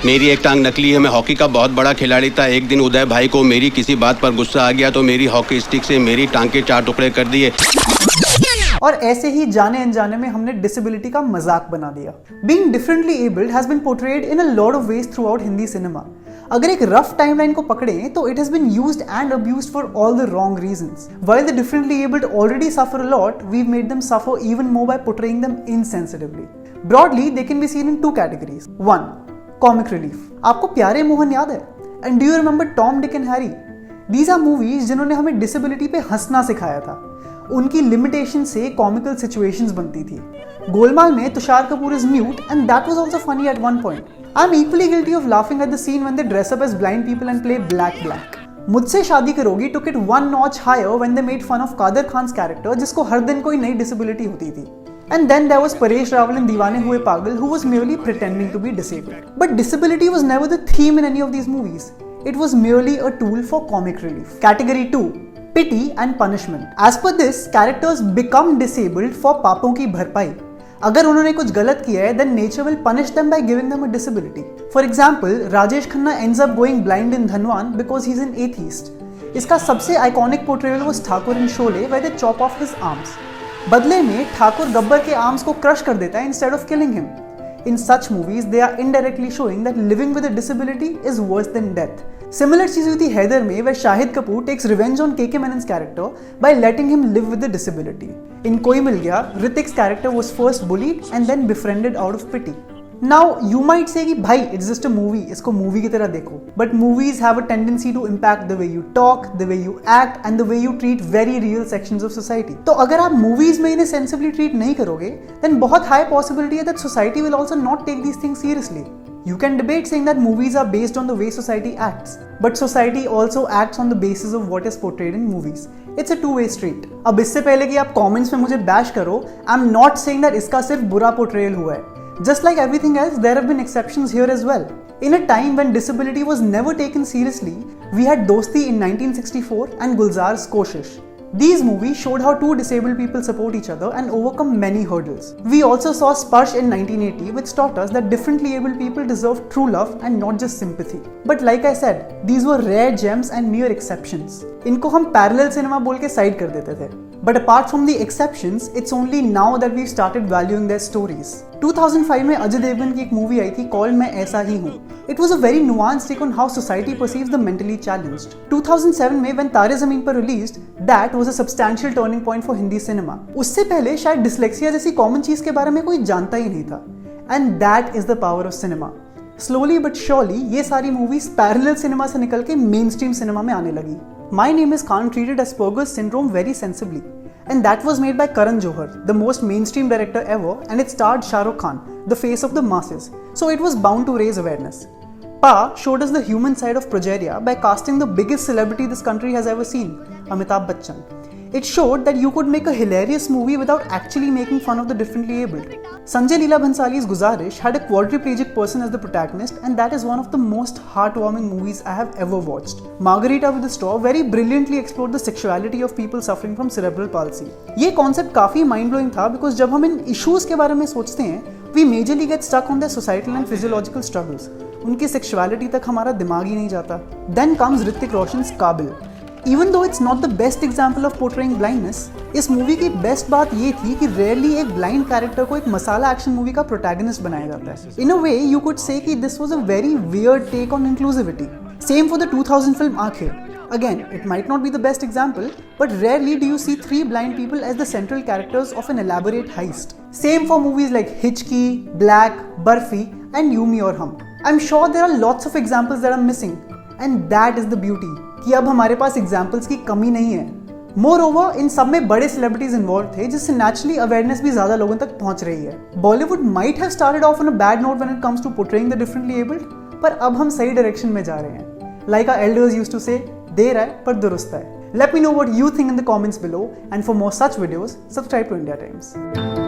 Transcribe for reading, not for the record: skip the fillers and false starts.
मेरी एक टांग नकली है, मैं हॉकी का बहुत बड़ा खिलाड़ी था। एक दिन उदय भाई को मेरी किसी बात पर गुस्सा आ गया तो मेरी हॉकी स्टिक से मेरी टांग के 4 टुकड़े कर दिए। और ऐसे ही जाने अनजाने में हमने डिसेबिलिटी का मजाक बना दिया। Being differently abled has been portrayed in a lot of ways throughout Hindi cinema. अगर एक रफ टाइमलाइन को पकड़ें तो it has been used and abused for all the wrong reasons. While the differently abled already suffer a lot, we've made them suffer even more by portraying them insensitively. Broadly, they can be seen in 2 categories. 1. Comic relief. आपको प्यारे मोहन याद है? And do you remember Tom, Dick and Harry? These are movies जिन्होंने हमें disability पे हंसना सिखाया था। उनकी लिमिटेशन से कॉमिकल सिचुएशंस बनती थी। गोलमाल में Tushar Kapoor is mute and that was also funny at one point. I am equally guilty of laughing at the scene when they dress up as blind people and play black. मुझसे शादी करोगी took it 1 notch higher when they made fun of Kader Khan's character, जिसको हर दिन कोई नई disability होती थी। And then there was Paresh Rawal in दीवाने हुए पागल, who was merely pretending to be disabled. But disability was never the theme in any of these movies. It was merely a tool for comic relief. Category 2. Pity and punishment. As per this, characters become disabled for पापों की भरपाई। अगर उन्होंने कुछ गलत किया है, then nature will punish them by giving them a disability. For example, Rajesh Khanna ends up going blind in Dhanwan because he's an atheist. इसका सबसे iconic portrayal was Thakur in Sholay, where they chop off his arms. बदले में ठाकुर गब्बर के arms को crush कर देता है instead of killing him. In such movies, they are indirectly showing that living with a disability is worse than death. Similar चीज हुई थी हैदर में, where Shahid Kapoor takes revenge on KK Menon's character by letting him live with a disability. In कोई मिल गया, Ritik's character was first bullied and then befriended out of pity. Now you might say कि भाई it's just a movie, इसको movie की तरह देखो. But movies have a tendency to impact the way you talk, the way you act and the way you treat very real sections of society. तो अगर आप movies में इन्हें sensibly treat नहीं करोगे, then बहुत high possibility है that society will also not take these things seriously. You can debate saying that movies are based on the way society acts, but society also acts on the basis of what is portrayed in movies. It's a two-way street. अब इससे पहले कि आप comments में मुझे bash करो, I'm not saying that इसका सिर्फ बुरा portrayal हुआ है. Just like everything else, there have been exceptions here as well. In a time when disability was never taken seriously, we had Dosti in 1964 and Gulzar's Koshish. These movies showed how two disabled people support each other and overcome many hurdles. We also saw Sparsh in 1980, which taught us that differently abled people deserve true love and not just sympathy. But like I said, these were rare gems and mere exceptions. इनको हम parallel cinema बोल के side कर देते थे. But apart from the exceptions, it's only now that we've started valuing their stories. 2005 में अजय देवगन की एक मूवी आई थी called मैं ऐसा ही हूँ. It was a very nuanced take on how society perceives the mentally challenged. 2007 में when तारे ज़मीन पर released, that was a substantial turning point for Hindi cinema. उससे पहले शायद dyslexia जैसी common चीज के बारे में कोई जानता ही नहीं था. And that is the power of cinema. Slowly but surely, ये सारी movies parallel cinema से निकल के mainstream cinema में आने लगी. My Name is Khan treated Asperger's syndrome very sensibly. And that was made by Karan Johar, the most mainstream director ever, and it starred Shah Rukh Khan, the face of the masses. So it was bound to raise awareness. Pa showed us the human side of progeria by casting the biggest celebrity this country has ever seen, Amitabh Bachchan. It showed that you could make a hilarious movie without actually making fun of the differently abled. Sanjay Leela Bhansali's Guzarish had a quadriplegic person as the protagonist, and that is one of the most heartwarming movies I have ever watched. Margarita with a Straw very brilliantly explored the sexuality of people suffering from cerebral palsy. ये concept काफी mind-blowing था because जब हम इन issues के बारे में सोचते हैं, we majorly get stuck on their societal and physiological struggles. उनकी sexuality तक हमारा दिमाग ही नहीं जाता. Then comes Hrithik Roshan's Kabil. Even though it's not the best example of portraying blindness, इस मूवी की बेस्ट बात ये थी कि rarely एक blind character को एक मसाला एक्शन मूवी का protagonist बनाया जाता है. In a way, you could say कि this was a very weird take on inclusivity. Same for the 2000 film Aankhein. Again, it might not be the best example, but rarely do you see 3 blind people as the central characters of an elaborate heist. Same for movies like Hichki, Black, Barfi, and You Me Aur Hum. I'm sure there are lots of examples that I'm missing, and that is the beauty. कि अब हमारे पास examples की कमी नहीं है. Moreover इन सब में बड़े सेलिब्रिटीज इन्वॉल्व थे, जिससे नेचुरली अवेयरनेस भी ज्यादा लोगों तक पहुंच रही है. Bollywood might have started off on a bad note when it comes to portraying the differently abled, पर अब हम सही डायरेक्शन में जा रहे हैं. Like our elders used to say, देर है पर दुरुस्त है. Let me know what you think in the comments below, and for more such videos subscribe to India times.